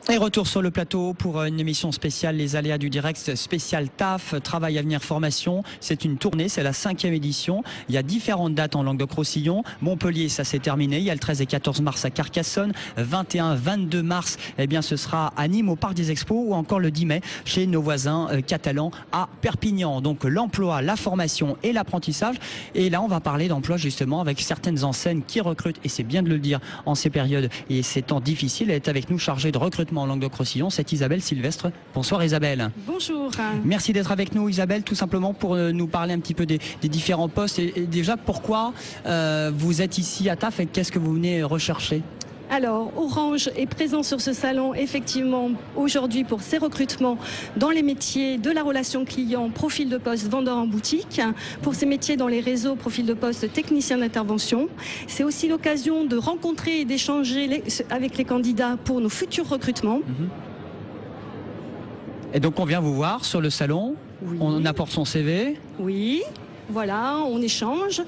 Et retour sur le plateau pour une émission spéciale, les aléas du direct, spécial TAF, Travail, Avenir, Formation. C'est une tournée, c'est la 5e édition. Il y a différentes dates en Languedoc-Roussillon. Montpellier, ça s'est terminé. Il y a le 13 et 14 mars à Carcassonne. 21, 22 mars, eh bien, ce sera à Nîmes au Parc des Expos, ou encore le 10 mai chez nos voisins catalans à Perpignan. Donc l'emploi, la formation et l'apprentissage. Et là, on va parler d'emploi justement avec certaines enseignes qui recrutent. Et c'est bien de le dire en ces périodes et ces temps difficiles. Elle est avec nous chargée de recrutement en Languedoc-Roussillon, c'est Isabelle Sylvestre. Bonsoir Isabelle. Bonjour. Merci d'être avec nous Isabelle, tout simplement pour nous parler un petit peu des différents postes et déjà pourquoi vous êtes ici à TAF et qu'est-ce que vous venez rechercher? Alors, Orange est présent sur ce salon, effectivement, aujourd'hui pour ses recrutements dans les métiers de la relation client, profil de poste, vendeur en boutique, pour ses métiers dans les réseaux, profil de poste, technicien d'intervention. C'est aussi l'occasion de rencontrer et d'échanger avec les candidats pour nos futurs recrutements. Et donc, on vient vous voir sur le salon, oui. On apporte son CV. Oui, voilà, on échange.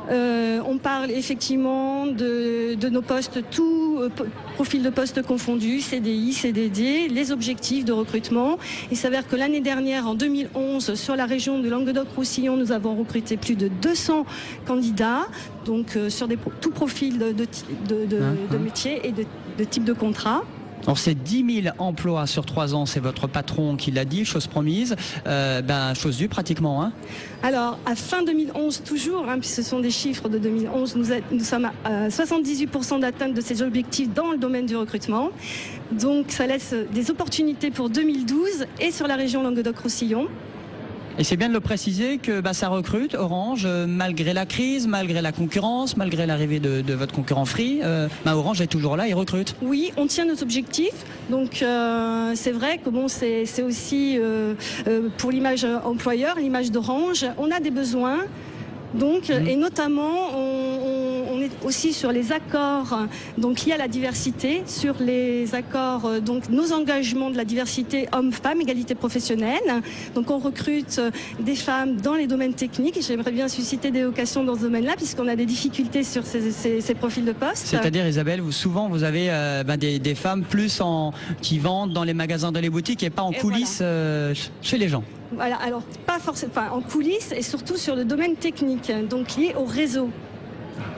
On parle effectivement de nos postes, tout profil de poste confondu, CDI, CDD, les objectifs de recrutement. Il s'avère que l'année dernière, en 2011, sur la région de Languedoc-Roussillon, nous avons recruté plus de 200 candidats, donc sur tout profil de métier et de type de contrat. Alors c'est 10 000 emplois sur 3 ans, c'est votre patron qui l'a dit, chose promise, chose due pratiquement. Hein. Alors à fin 2011 toujours, puisque ce sont des chiffres de 2011, nous sommes à 78% d'atteinte de ces objectifs dans le domaine du recrutement. Donc ça laisse des opportunités pour 2012 et sur la région Languedoc-Roussillon. Et c'est bien de le préciser que ça recrute, Orange, malgré la crise, malgré la concurrence, malgré l'arrivée de votre concurrent Free, Orange est toujours là et recrute. Oui, on tient nos objectifs. Donc c'est vrai que c'est aussi pour l'image employeur, l'image d'Orange, on a des besoins. Donc, et notamment, on est aussi sur les accords liés à la diversité, sur les accords, nos engagements de la diversité hommes-femmes, égalité professionnelle. Donc on recrute des femmes dans les domaines techniques et j'aimerais bien susciter des vocations dans ce domaine-là puisqu'on a des difficultés sur ces profils de poste. C'est-à-dire Isabelle, souvent vous avez des femmes plus qui vendent dans les magasins, dans les boutiques et pas en coulisses voilà. Chez les gens. Voilà, alors pas forcément en coulisses et surtout sur le domaine technique, donc lié au réseau.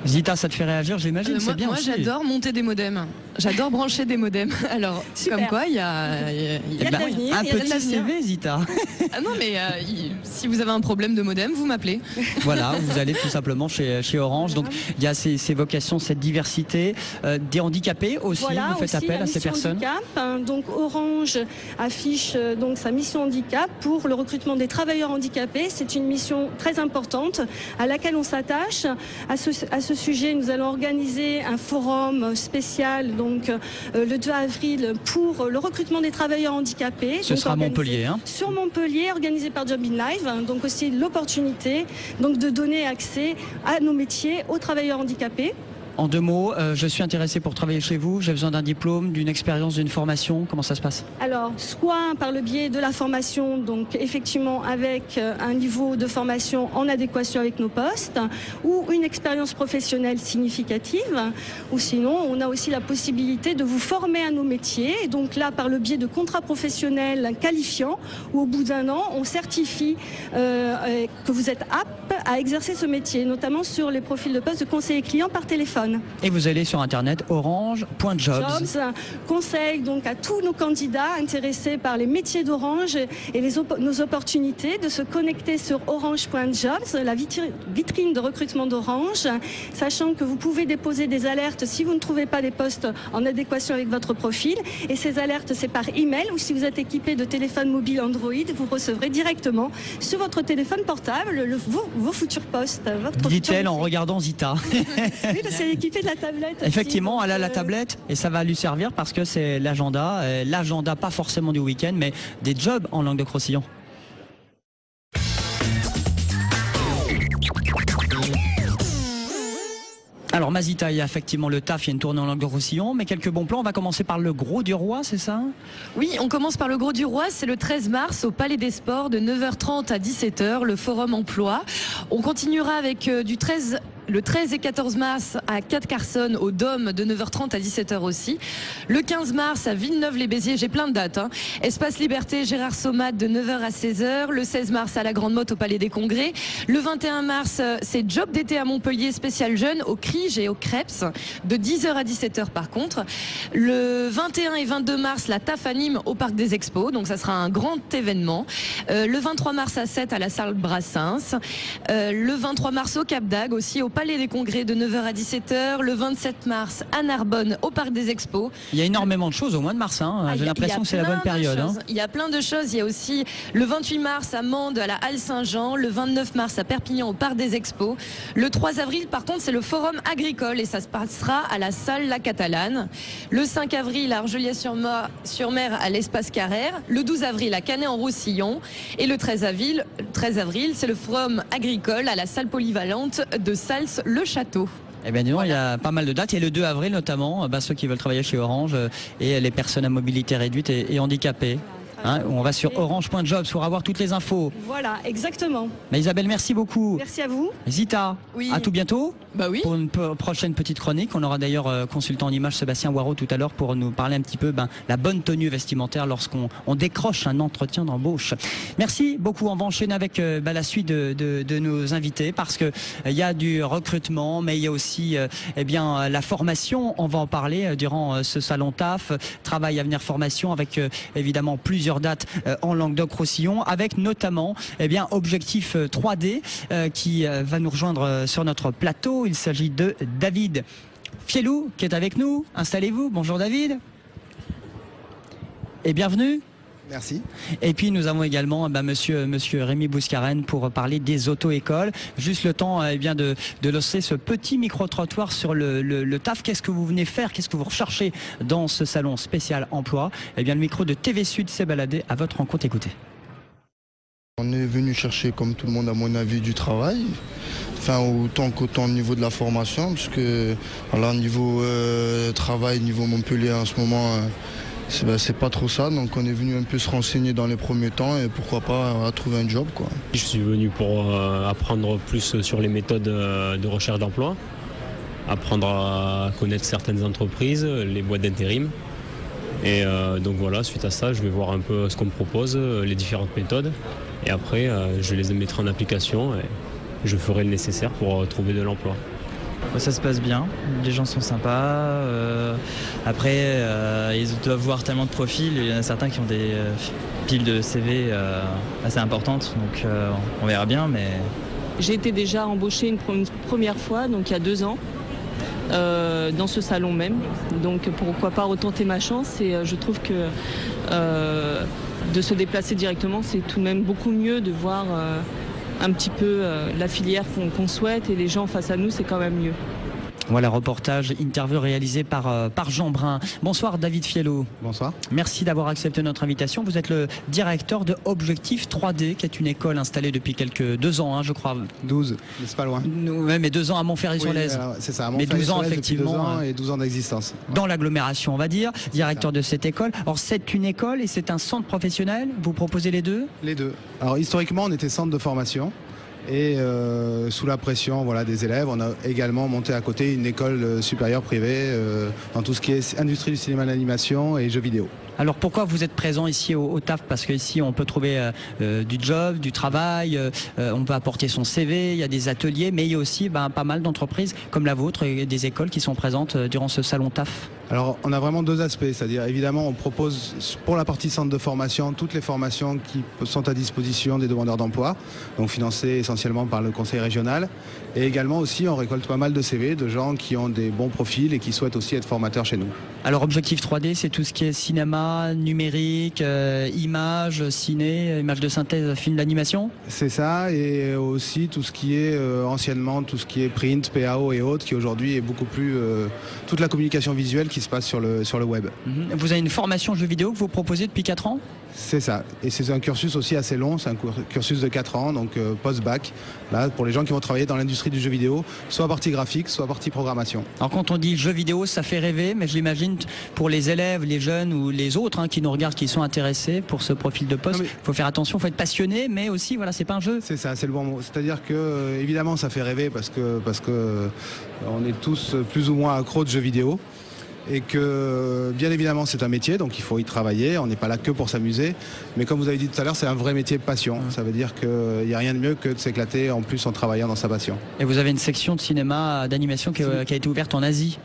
Zita, ça te fait réagir, j'imagine, c'est bien. Moi, j'adore monter des modems. J'adore brancher des modems. Alors, super. Comme quoi, il y a un petit CV, Zita. Ah non, mais si vous avez un problème de modem, vous m'appelez. Voilà, vous allez tout simplement chez Orange. Donc, il y a ces vocations, cette diversité. Des handicapés aussi, voilà, vous faites appel à ces personnes. Handicap, donc, Orange affiche sa mission handicap pour le recrutement des travailleurs handicapés. C'est une mission très importante à laquelle on s'attache. À ce sujet, nous allons organiser un forum spécial le 2 avril pour le recrutement des travailleurs handicapés. Ce sera à Montpellier. Sur Montpellier, organisé par Job in Live. Donc aussi l'opportunité de donner accès à nos métiers aux travailleurs handicapés. En 2 mots, je suis intéressé pour travailler chez vous, j'ai besoin d'un diplôme, d'une expérience, d'une formation, comment ça se passe? Alors, soit par le biais de la formation, donc effectivement avec un niveau de formation en adéquation avec nos postes, ou une expérience professionnelle significative, ou sinon on a aussi la possibilité de vous former à nos métiers, et donc là par le biais de contrats professionnels qualifiants, où au bout d'1 an on certifie que vous êtes apte à exercer ce métier, notamment sur les profils de poste de conseiller client par téléphone. Et vous allez sur internet orange.jobs. Conseil donc à tous nos candidats intéressés par les métiers d'Orange et nos opportunités de se connecter sur orange.jobs, la vitrine de recrutement d'Orange, sachant que vous pouvez déposer des alertes si vous ne trouvez pas des postes en adéquation avec votre profil. Et ces alertes, c'est par email ou si vous êtes équipé de téléphone mobile Android, vous recevrez directement sur votre téléphone portable vos futurs postes. Dit-elle en regardant Zita. Oui, parce qu'elle est équipée de la tablette. Effectivement, aussi, elle a la tablette et ça va lui servir parce que c'est l'agenda, pas forcément du week-end, mais des jobs en Languedoc-Roussillon. Alors Mazita, il y a effectivement le taf, il y a une tournée en Languedoc-Roussillon, mais quelques bons plans. On va commencer par le Gros du Roi, c'est ça? Oui, on commence par le Gros du Roi, c'est le 13 mars au Palais des Sports de 9h30 à 17h, le Forum Emploi. On continuera avec du 13 Le 13 et 14 mars à Carcassonne au Dôme de 9h30 à 17h aussi. Le 15 mars à Villeneuve-les-Béziers, j'ai plein de dates. Espace Liberté, Gérard Somat de 9h à 16h. Le 16 mars à la Grande Motte au Palais des Congrès. Le 21 mars, c'est Job d'été à Montpellier, spécial jeune, au Crige et au Crêpes, de 10h à 17h par contre. Le 21 et 22 mars, la TAF anime au Parc des Expos, donc ça sera un grand événement. Le 23 mars à 7 à la salle Brassens. Le 23 mars au Cap d'Agde aussi, au Palais des Congrès de 9h à 17h. Le 27 mars à Narbonne au Parc des Expos. Il y a énormément de choses au mois de mars. J'ai l'impression que c'est la bonne période. Il y a plein de choses. Il y a aussi le 28 mars à Mende à la Halle Saint-Jean. Le 29 mars à Perpignan au Parc des Expos. Le 3 avril, par contre, c'est le Forum agricole et ça se passera à la salle La Catalane. Le 5 avril à Argelès-sur-Mer à l'Espace Carrère. Le 12 avril à Canet-en-Roussillon. Et le 13 avril, c'est le Forum agricole à la salle polyvalente de Sals-le-Château. Eh bien, disons, il y a pas mal de dates. Il y a le 2 avril notamment, ceux qui veulent travailler chez Orange et les personnes à mobilité réduite et handicapées. On va sur orange.jobs pour avoir toutes les infos. Voilà, exactement. Mais Isabelle, merci beaucoup. Merci à vous. Zita, oui. À tout bientôt. Bah oui. Pour une prochaine petite chronique. On aura d'ailleurs consultant en images Sébastien Waro tout à l'heure pour nous parler un petit peu la bonne tenue vestimentaire lorsqu'on décroche un entretien d'embauche. Merci beaucoup. On va enchaîner avec la suite de nos invités parce que il y a du recrutement, mais il y a aussi la formation. On va en parler durant ce salon TAF, travail à venir formation avec évidemment plusieurs dates en Languedoc-Roussillon, avec notamment Objectif 3D qui va nous rejoindre sur notre plateau. Il s'agit de David Fielou qui est avec nous. Installez-vous. Bonjour David. Et bienvenue. Merci. Et puis nous avons également monsieur Rémi Bouscarène pour parler des auto-écoles. Juste le temps de lancer ce petit micro-trottoir sur le TAF. Qu'est-ce que vous venez faire? Qu'est-ce que vous recherchez dans ce salon spécial emploi? Le micro de TV Sud s'est baladé à votre rencontre. Écoutez. On est venu chercher, comme tout le monde à mon avis, du travail. Autant qu'autant au niveau de la formation, parce que niveau travail, niveau Montpellier en ce moment... c'est pas trop ça, donc on est venu un peu se renseigner dans les premiers temps et pourquoi pas trouver un job, quoi. Je suis venu pour apprendre plus sur les méthodes de recherche d'emploi, apprendre à connaître certaines entreprises, les boîtes d'intérim. Et donc voilà, suite à ça, je vais voir un peu ce qu'on me propose, les différentes méthodes. Et après, je les mettrai en application et je ferai le nécessaire pour trouver de l'emploi. Ça se passe bien, les gens sont sympas. Après, ils doivent voir tellement de profils. Il y en a certains qui ont des piles de CV assez importantes, donc on verra bien. Mais j'ai été déjà embauchée une première fois, donc il y a 2 ans, dans ce salon même. Donc pourquoi pas retenter ma chance. Et je trouve que de se déplacer directement, c'est tout de même beaucoup mieux de voir un petit peu la filière qu'on souhaite et les gens face à nous, c'est quand même mieux. Voilà, reportage, interview réalisé par Jean Brun. Bonsoir David Fielou. Bonsoir. Merci d'avoir accepté notre invitation. Vous êtes le directeur de Objectif 3D, qui est une école installée depuis 2 ans, je crois. 12, mais c'est pas loin. Oui, mais 2 ans à Montferry-sur-Lèze. Oui, c'est ça, à mais 12 ans effectivement. 2 ans et 12 ans d'existence. Dans l'agglomération, on va dire, directeur de cette école. Alors c'est une école et c'est un centre professionnel. Vous proposez les deux? Les deux. Alors historiquement, on était centre de formation. Et sous la pression des élèves, on a également monté à côté une école supérieure privée dans tout ce qui est industrie du cinéma, d'animation et jeux vidéo. Alors pourquoi vous êtes présent ici au TAF? Parce qu'ici on peut trouver du job, du travail, on peut apporter son CV, il y a des ateliers, mais il y a aussi pas mal d'entreprises comme la vôtre et des écoles qui sont présentes durant ce salon TAF. Alors on a vraiment 2 aspects, c'est-à-dire évidemment on propose pour la partie centre de formation toutes les formations qui sont à disposition des demandeurs d'emploi, donc financées essentiellement par le conseil régional, et également aussi on récolte pas mal de CV de gens qui ont des bons profils et qui souhaitent aussi être formateurs chez nous. Alors Objectif 3D, c'est tout ce qui est cinéma, numérique, images de synthèse, film d'animation? C'est ça, et aussi tout ce qui est anciennement, tout ce qui est print, PAO et autres, qui aujourd'hui est beaucoup plus toute la communication visuelle qui se passe sur le web. Vous avez une formation jeux vidéo que vous proposez depuis 4 ans? C'est ça. Et c'est un cursus aussi assez long, c'est un cursus de 4 ans, donc post-bac, là, pour les gens qui vont travailler dans l'industrie du jeu vidéo, soit partie graphique, soit partie programmation. Alors quand on dit jeu vidéo, ça fait rêver, mais je l'imagine pour les élèves, les jeunes ou les autres qui nous regardent, qui sont intéressés pour ce profil de poste, il faut faire attention, il faut être passionné, mais aussi, voilà, c'est pas un jeu. C'est ça, c'est le bon mot. C'est-à-dire que, évidemment, ça fait rêver parce que on est tous plus ou moins accros de jeux vidéo. Et que bien évidemment c'est un métier, donc il faut y travailler, on n'est pas là que pour s'amuser, mais comme vous avez dit tout à l'heure, c'est un vrai métier de passion. Ça veut dire qu'il n'y a rien de mieux que de s'éclater en plus en travaillant dans sa passion. Et vous avez une section de cinéma, d'animation qui a été ouverte en Asie?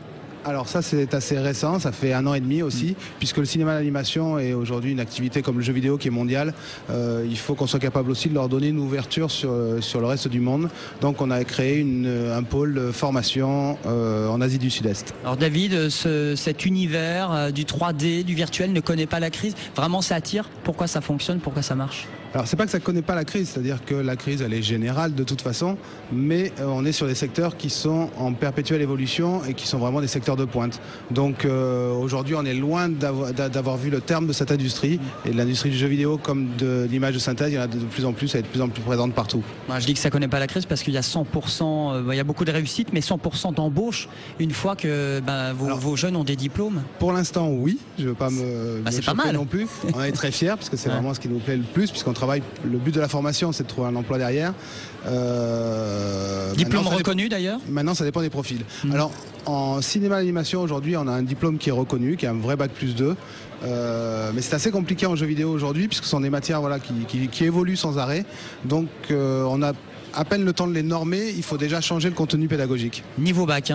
Alors ça c'est assez récent, ça fait 1 an et demi aussi, puisque le cinéma d'animation est aujourd'hui une activité comme le jeu vidéo qui est mondial. Il faut qu'on soit capable aussi de leur donner une ouverture sur le reste du monde. Donc on a créé un pôle de formation en Asie du Sud-Est. Alors David, cet univers du 3D, du virtuel ne connaît pas la crise. Vraiment ça attire? Pourquoi ça fonctionne? Pourquoi ça marche? Alors c'est pas que ça ne connaît pas la crise, c'est-à-dire que la crise elle est générale de toute façon, mais on est sur des secteurs qui sont en perpétuelle évolution et qui sont vraiment des secteurs de pointe. Donc aujourd'hui on est loin d'avoir vu le terme de cette industrie, et de l'industrie du jeu vidéo comme de l'image de synthèse, il y en a de plus en plus, elle est de plus en plus présente partout. Je dis que ça ne connaît pas la crise parce qu'il y a 100%, il y a beaucoup de réussites, mais 100% d'embauche une fois que vos jeunes ont des diplômes. Pour l'instant oui, je ne veux pas me c'est pas mal non plus, on est très fiers parce que c'est vraiment ce qui nous plaît le plus, puisqu'on travaille, le but de la formation c'est de trouver un emploi derrière. Diplôme reconnu d'ailleurs? Maintenant ça dépend des profils. Alors en cinéma d'animation aujourd'hui on a un diplôme qui est reconnu, qui est un vrai bac+2, mais c'est assez compliqué en jeu vidéo aujourd'hui puisque ce sont des matières qui évoluent sans arrêt, donc on a à peine le temps de les normer, il faut déjà changer le contenu pédagogique. Niveau bac,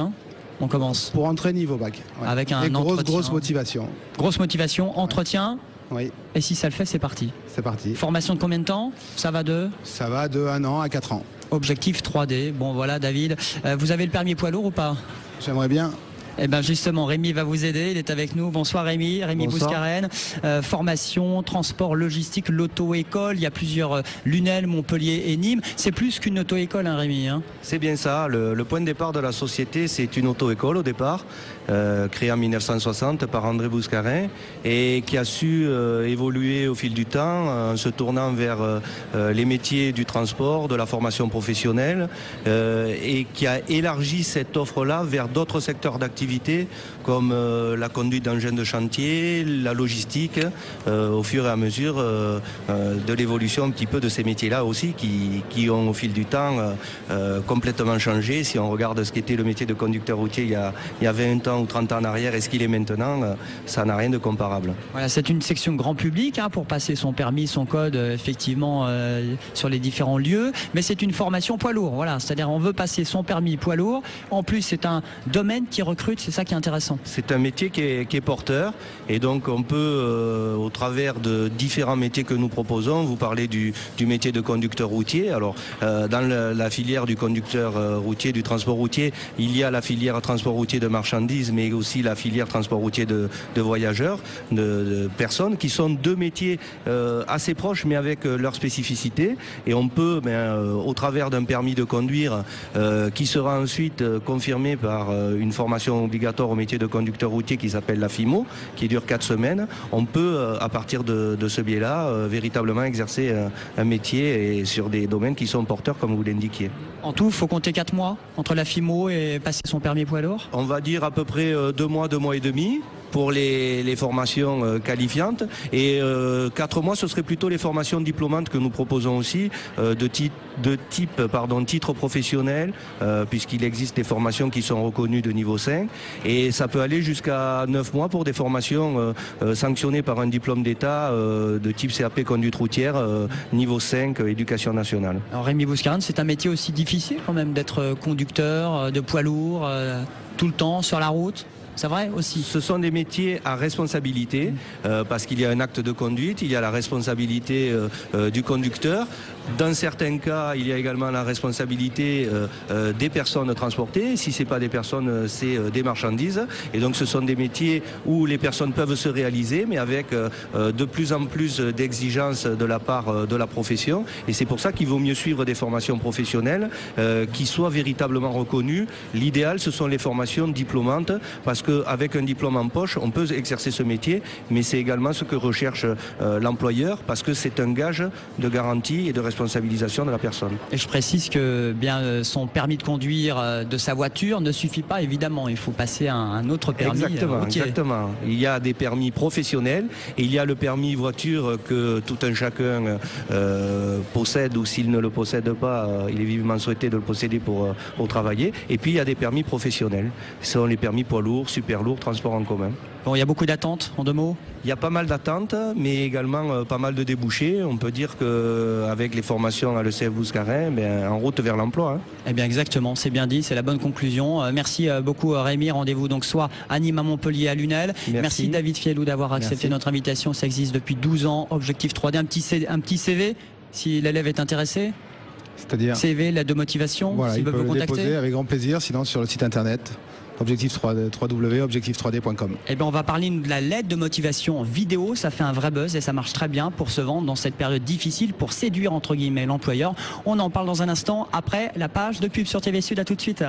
on commence. Pour entrer niveau bac. Ouais. Avec un grosse motivation. Grosse motivation, entretien. Oui. Et si ça le fait, c'est parti. C'est parti. Formation de combien de temps? Ça va de 1 an à 4 ans. Objectif 3D. Bon voilà David, vous avez le permis poids lourd ou pas? J'aimerais bien. Eh bien justement, Rémi va vous aider, il est avec nous. Bonsoir Rémi Bouscarène. Formation, transport, logistique, l'auto-école, il y a plusieurs Lunel, Montpellier et Nîmes. C'est plus qu'une auto-école, Rémi. C'est bien ça, le point de départ de la société, c'est une auto-école au départ, créée en 1960 par André Bouscarin, et qui a su évoluer au fil du temps en se tournant vers les métiers du transport, de la formation professionnelle, et qui a élargi cette offre-là vers d'autres secteurs d'activité comme la conduite d'engins de chantier, la logistique, au fur et à mesure de l'évolution un petit peu de ces métiers-là aussi qui ont au fil du temps complètement changé. Si on regarde ce qu'était le métier de conducteur routier il y a 20 ans ou 30 ans en arrière et ce qu'il est maintenant, ça n'a rien de comparable. Voilà, c'est une section grand public pour passer son permis, son code effectivement sur les différents lieux, mais c'est une formation poids lourd, voilà, c'est-à-dire on veut passer son permis poids lourd, en plus c'est un domaine qui recrute, c'est ça qui est intéressant. C'est un métier qui est porteur, et donc on peut au travers de différents métiers que nous proposons, vous parlez du métier de conducteur routier. Alors dans la filière du conducteur routier, du transport routier, il y a la filière transport routier de marchandises, mais aussi la filière transport routier de voyageurs, de personnes, qui sont deux métiers assez proches mais avec leur spécificité, et on peut au travers d'un permis de conduire qui sera ensuite confirmé par une formation obligatoire au métier de conducteur routier qui s'appelle la FIMO, qui dure 4 semaines, on peut à partir de ce biais-là véritablement exercer un métier et sur des domaines qui sont porteurs comme vous l'indiquiez. En tout, il faut compter 4 mois entre la FIMO et passer son permis poids lourd? On va dire à peu près 2 mois, 2 mois et demi pour les formations qualifiantes, et 4 mois ce serait plutôt les formations diplômantes que nous proposons aussi de type titre professionnel, puisqu'il existe des formations qui sont reconnues de niveau 5, et ça peut aller jusqu'à 9 mois pour des formations sanctionnées par un diplôme d'État de type CAP conduite routière niveau 5 éducation nationale. Alors Rémi Bouscarène, c'est un métier aussi difficile quand même d'être conducteur de poids lourd tout le temps sur la route? C'est vrai aussi. Ce sont des métiers à responsabilité parce qu'il y a un acte de conduite, il y a la responsabilité du conducteur. Dans certains cas, il y a également la responsabilité des personnes transportées. Si ce n'est pas des personnes, c'est des marchandises. Et donc ce sont des métiers où les personnes peuvent se réaliser, mais avec de plus en plus d'exigences de la part de la profession. Et c'est pour ça qu'il vaut mieux suivre des formations professionnelles qui soient véritablement reconnues. L'idéal, ce sont les formations diplômantes, parce qu'avec un diplôme en poche, on peut exercer ce métier, mais c'est également ce que recherche l'employeur, parce que c'est un gage de garantie et de responsabilisation de la personne. Et je précise que bien son permis de conduire de sa voiture ne suffit pas, évidemment. Il faut passer un autre permis. Exactement. Il y a des permis professionnels et il y a le permis voiture que tout un chacun possède, ou s'il ne le possède pas, il est vivement souhaité de le posséder pour travailler. Et puis il y a des permis professionnels. Ce sont les permis poids lourds, super lourds, transport en commun. Bon, il y a beaucoup d'attentes, en 2 mots? Il y a pas mal d'attentes, mais également pas mal de débouchés. On peut dire qu'avec les formations à l'ECF Bouscarin, en route vers l'emploi. Eh bien exactement, c'est bien dit, c'est la bonne conclusion. Merci beaucoup Rémi, rendez-vous donc soit à Nîmes, à Montpellier, à Lunel. Merci David Fiellou d'avoir accepté notre invitation, ça existe depuis 12 ans, Objectif 3D, un petit CV si l'élève est intéressé. C'est-à-dire CV, lettre de motivation, voilà, s'il il veut peut vous le contacter. déposer avec grand plaisir, sinon sur le site internet www.objectif3d.com. Eh bien, on va parler de la lettre de motivation vidéo. Ça fait un vrai buzz et ça marche très bien pour se vendre dans cette période difficile, pour séduire entre guillemets l'employeur. On en parle dans un instant après la page de pub sur TV Sud. À tout de suite.